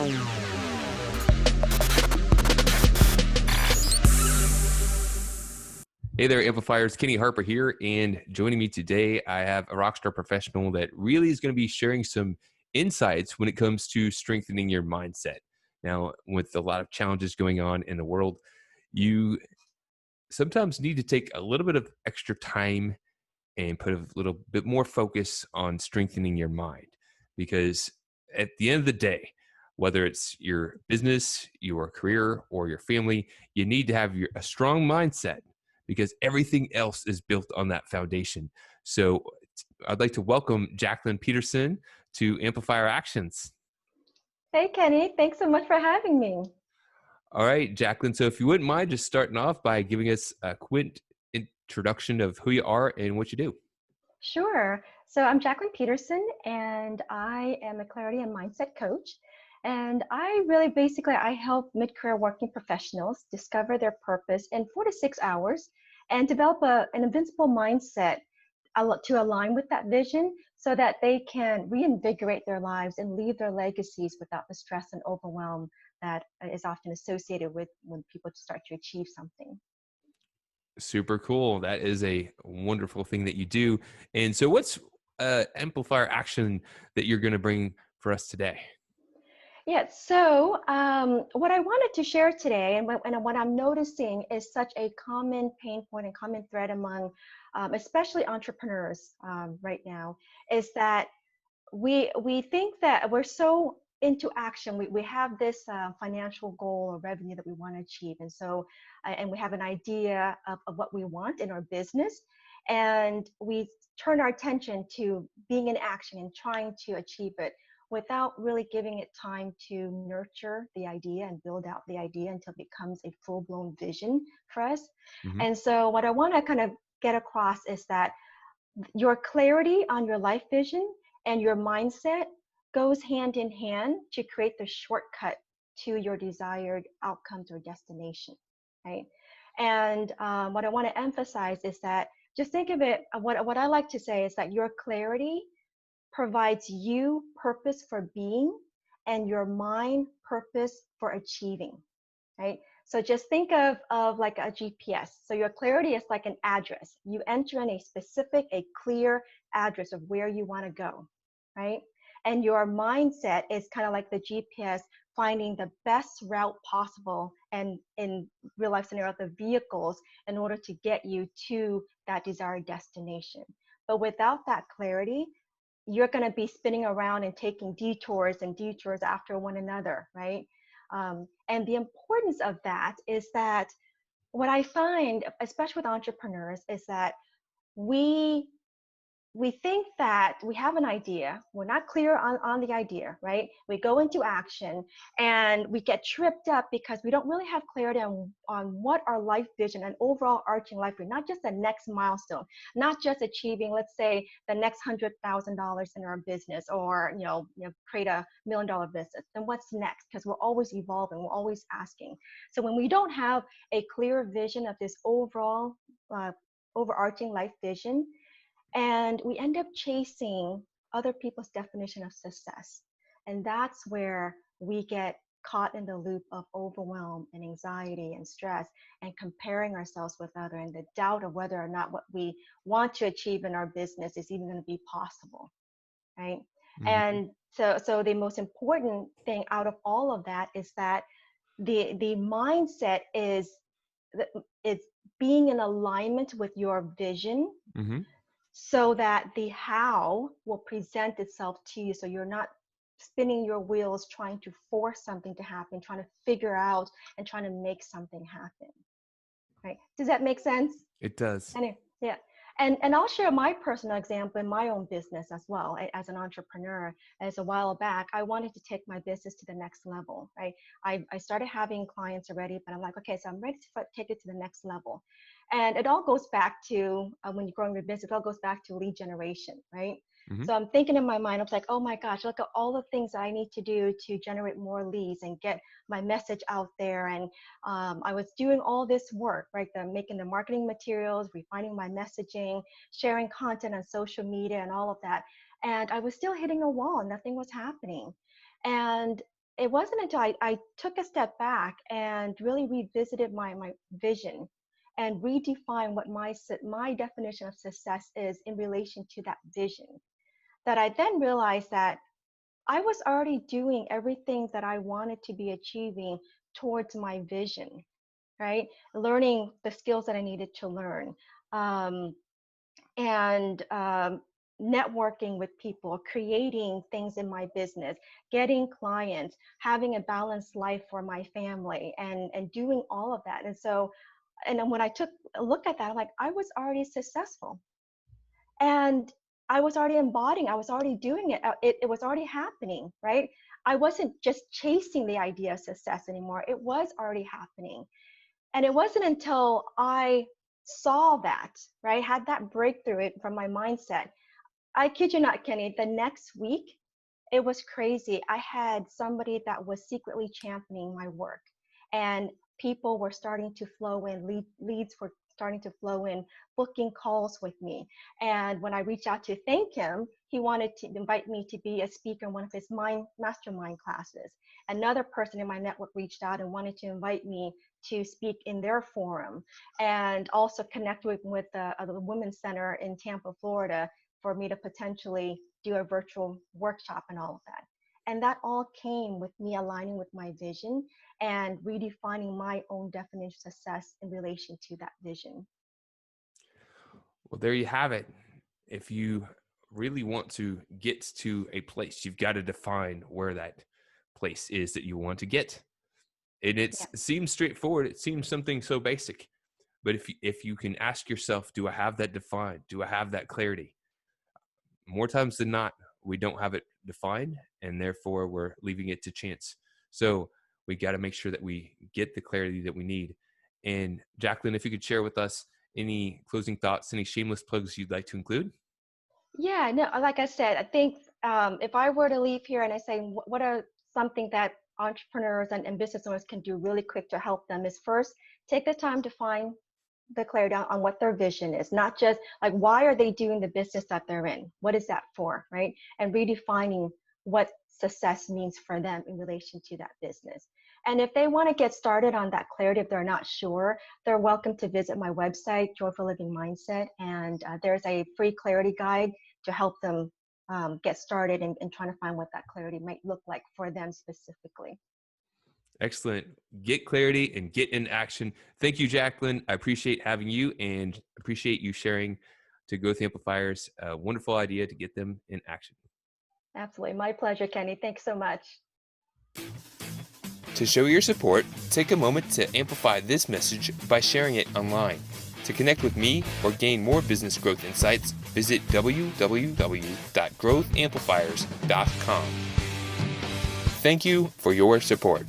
Hey there, Amplifiers. Kenny Harper here, and joining me today, I have a rockstar professional that really is going to be sharing some insights when it comes to strengthening your mindset. Now, with a lot of challenges going on in the world, you sometimes need to take a little bit of extra time and put a little bit more focus on strengthening your mind. Because at the end of the day, whether it's your business, your career, or your family, you need to have a strong mindset because everything else is built on that foundation. So I'd like to welcome Jacquelynn Peterson to Amplifier Actions. Hey, Kenny. Thanks so much for having me. All right, Jacquelynn. So if you wouldn't mind just starting off by giving us a quick introduction of who you are and what you do. Sure. So I'm Jacquelynn Peterson, and I am a clarity and mindset coach. And I really I help mid-career working professionals discover their purpose in 4 to 6 hours and develop an invincible mindset to align with that vision so that they can reinvigorate their lives and leave their legacies without the stress and overwhelm that is often associated with when people start to achieve something. Super cool. That is a wonderful thing that you do. And so what's amplifier action that you're going to bring for us today? Yeah, so what I wanted to share today and what I'm noticing is such a common pain point and common thread among especially entrepreneurs right now is that we think that we're so into action. We have this financial goal or revenue that we want to achieve. And we have an idea of what we want in our business. And we turn our attention to being in action and trying to achieve it without really giving it time to nurture the idea and build out the idea until it becomes a full-blown vision for us. Hmm. And so what I want to kind of get across is that your clarity on your life vision and your mindset goes hand in hand to create the shortcut to your desired outcomes or destination, right? And what I want to emphasize is that just think of it, what I like to say is that your clarity provides you purpose for being and your mind purpose for achieving, right? So just think of like a GPS. So your clarity is like an address. You enter in a clear address of where you want to go, right? And your mindset is kind of like the GPS finding the best route possible and in real life scenario, the vehicles in order to get you to that desired destination. But without that clarity, you're going to be spinning around and taking detours and detours after one another, right? And the importance of that is that what I find, especially with entrepreneurs, is that we we think that we have an idea, we're not clear on the idea, right? We go into action and we get tripped up because we don't really have clarity on what our life vision and overall arching life vision, not just the next milestone, not just achieving, let's say, the next $100,000 in our business or, create $1 million business. Then what's next? Because we're always evolving, we're always asking. So when we don't have a clear vision of this overall overarching life vision, and we end up chasing other people's definition of success. And that's where we get caught in the loop of overwhelm and anxiety and stress and comparing ourselves with others and the doubt of whether or not what we want to achieve in our business is even going to be possible, right? Hmm. And so the most important thing out of all of that is that the mindset is being in alignment with your vision Hmm. so that the how will present itself to you. So you're not spinning your wheels trying to force something to happen, trying to figure out and trying to make something happen. Right? Does that make sense? It does. Anyway, yeah. And I'll share my personal example in my own business as well. As an entrepreneur, as a while back, I wanted to take my business to the next level, right? I started having clients already, but I'm like, okay, so I'm ready to take it to the next level. And it all goes back to when you're growing your business, it all goes back to lead generation, right? Hmm. So I'm thinking in my mind, I was like, oh my gosh, look at all the things I need to do to generate more leads and get my message out there. And I was doing all this work, right? Making the marketing materials, refining my messaging, sharing content on social media and all of that. And I was still hitting a wall and nothing was happening. And it wasn't until I took a step back and really revisited my vision and redefined what my definition of success is in relation to that vision, that I then realized that I was already doing everything that I wanted to be achieving towards my vision, right? Learning the skills that I needed to learn, um, and networking with people, creating things in my business, getting clients, having a balanced life for my family, and doing all of that. And so, and then when I took a look at that, I'm like, I was already successful, and I was already embodying, I was already doing it. It was already happening, right? I wasn't just chasing the idea of success anymore. It was already happening. And it wasn't until I saw that, right, had that breakthrough from my mindset. I kid you not, Kenny, the next week, it was crazy. I had somebody that was secretly championing my work, and people were starting to flow in, leads were starting to flow in, booking calls with me. And when I reached out to thank him, he wanted to invite me to be a speaker in one of his mastermind classes. Another person in my network reached out and wanted to invite me to speak in their forum, and also connect with the Women's Center in Tampa, Florida, for me to potentially do a virtual workshop and all of that. And that all came with me aligning with my vision and redefining my own definition of success in relation to that vision. Well, there you have it. If you really want to get to a place, you've got to define where that place is that you want to get. And it Yeah. seems straightforward. It seems something so basic. But if you can ask yourself, do I have that defined? Do I have that clarity? More times than not, we don't have it defined, and therefore we're leaving it to chance. So we got to make sure that we get the clarity that we need. And Jacquelynn, if you could share with us any closing thoughts, any shameless plugs you'd like to include. Yeah, no, like I said, I think if I were to leave here and I say, what are something that entrepreneurs and business owners can do really quick to help them, is first, take the time to find the clarity on what their vision is, not just like, why are they doing the business that they're in? What is that for, right? And redefining what success means for them in relation to that business. And if they want to get started on that clarity, if they're not sure, they're welcome to visit my website, Joyful Living Mindset. And there's a free clarity guide to help them get started in trying to find what that clarity might look like for them specifically. Excellent. Get clarity and get in action. Thank you, Jacquelynn. I appreciate having you and appreciate you sharing to Growth Amplifiers. A wonderful idea to get them in action. Absolutely. My pleasure, Kenny. Thanks so much. To show your support, take a moment to amplify this message by sharing it online. To connect with me or gain more business growth insights, visit www.growthamplifiers.com. Thank you for your support.